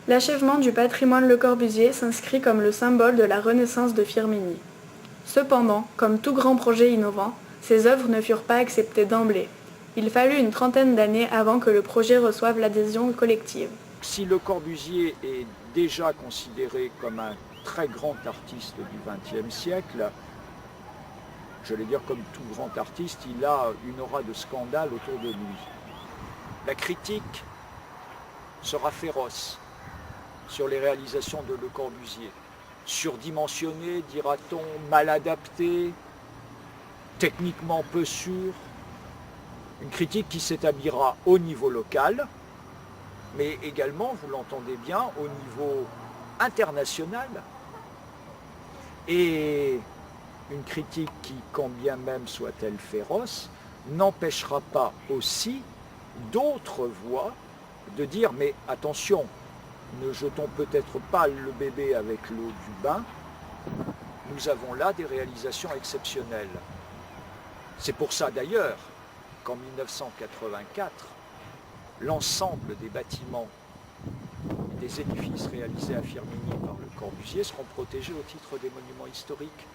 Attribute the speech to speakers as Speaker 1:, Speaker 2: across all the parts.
Speaker 1: L'achèvement du patrimoine Le Corbusier s'inscrit comme le symbole de la renaissance de Firminy. Cependant, comme tout grand projet innovant, ces œuvres ne furent pas acceptées d'emblée. Il fallut une trentaine d'années avant que le projet reçoive l'adhésion collective.
Speaker 2: Si Le Corbusier est déjà considéré comme un très grand artiste du XXe siècle, j'allais dire comme tout grand artiste, il a une aura de scandale autour de lui. La critique sera féroce sur les réalisations de Le Corbusier. Surdimensionné, dira-t-on, mal adapté, techniquement peu sûr. Une critique qui s'établira au niveau local, mais également, vous l'entendez bien, au niveau international. Et une critique qui, quand bien même soit-elle féroce, n'empêchera pas aussi d'autres voix de dire « mais attention, ne jetons peut-être pas le bébé avec l'eau du bain, nous avons là des réalisations exceptionnelles ». C'est pour ça d'ailleurs qu'en 1984, l'ensemble des bâtiments et des édifices réalisés à Firminy par Le Corbusier seront protégés au titre des monuments historiques.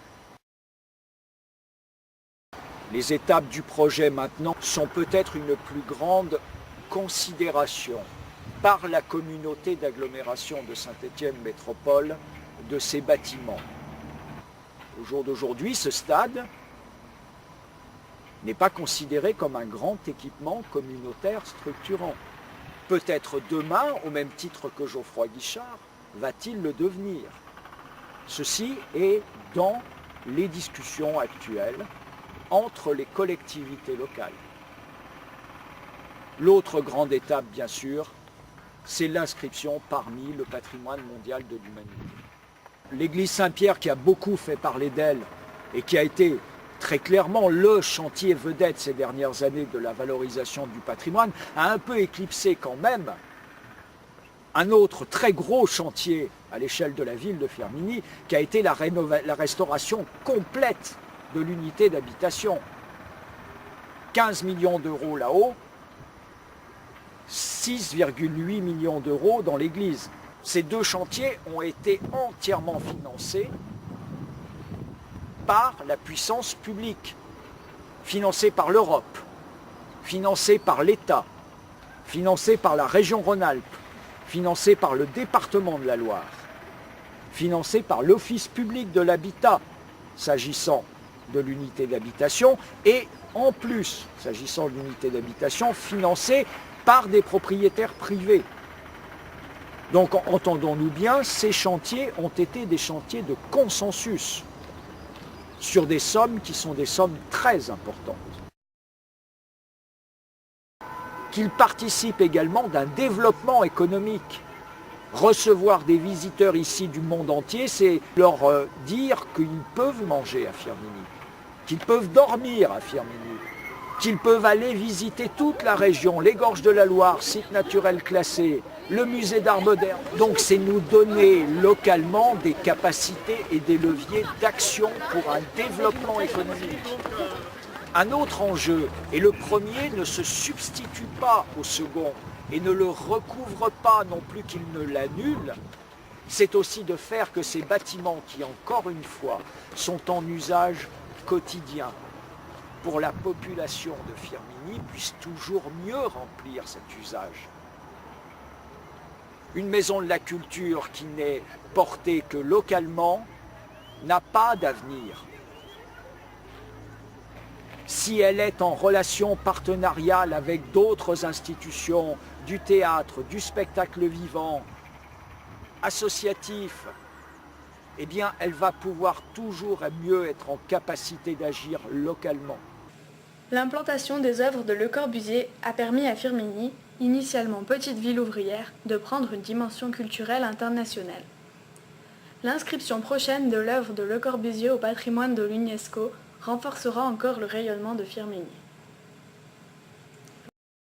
Speaker 2: Les étapes du projet maintenant sont peut-être une plus grande considération par la communauté d'agglomération de Saint-Étienne Métropole de ces bâtiments. Au jour d'aujourd'hui, ce stade n'est pas considéré comme un grand équipement communautaire structurant. Peut-être demain, au même titre que Geoffroy Guichard, va-t-il le devenir. Ceci est dans les discussions actuelles entre les collectivités locales. L'autre grande étape, bien sûr, c'est l'inscription parmi le patrimoine mondial de l'humanité. L'église Saint-Pierre, qui a beaucoup fait parler d'elle et qui a été très clairement le chantier vedette ces dernières années de la valorisation du patrimoine, a un peu éclipsé quand même un autre très gros chantier à l'échelle de la ville de Firminy, qui a été la restauration complète de l'unité d'habitation. 15 millions d'euros là-haut, 6,8 millions d'euros dans l'église. Ces deux chantiers ont été entièrement financés par la puissance publique, financés par l'Europe, financés par l'État, financés par la région Rhône-Alpes, financés par le département de la Loire, financés par l'Office public de l'habitat, s'agissant de l'unité d'habitation, et en plus, s'agissant de l'unité d'habitation, financés par des propriétaires privés. Donc, entendons-nous bien, ces chantiers ont été des chantiers de consensus sur des sommes qui sont des sommes très importantes. Qu'ils participent également d'un développement économique. Recevoir des visiteurs ici du monde entier, c'est leur dire qu'ils peuvent manger à Firminy, qu'ils peuvent dormir à Firminy, qu'ils peuvent aller visiter toute la région, les Gorges de la Loire, site naturel classé, le musée d'art moderne. Donc c'est nous donner localement des capacités et des leviers d'action pour un développement économique. Un autre enjeu, et le premier ne se substitue pas au second et ne le recouvre pas non plus qu'il ne l'annule, c'est aussi de faire que ces bâtiments qui, encore une fois, sont en usage quotidien pour la population de Firminy puissent toujours mieux remplir cet usage. Une maison de la culture qui n'est portée que localement n'a pas d'avenir. Si elle est en relation partenariale avec d'autres institutions, du théâtre, du spectacle vivant, associatif, eh bien, elle va pouvoir toujours mieux être en capacité d'agir localement.
Speaker 1: L'implantation des œuvres de Le Corbusier a permis à Firminy, initialement petite ville ouvrière, de prendre une dimension culturelle internationale. L'inscription prochaine de l'œuvre de Le Corbusier au patrimoine de l'UNESCO renforcera encore le rayonnement de Firminy.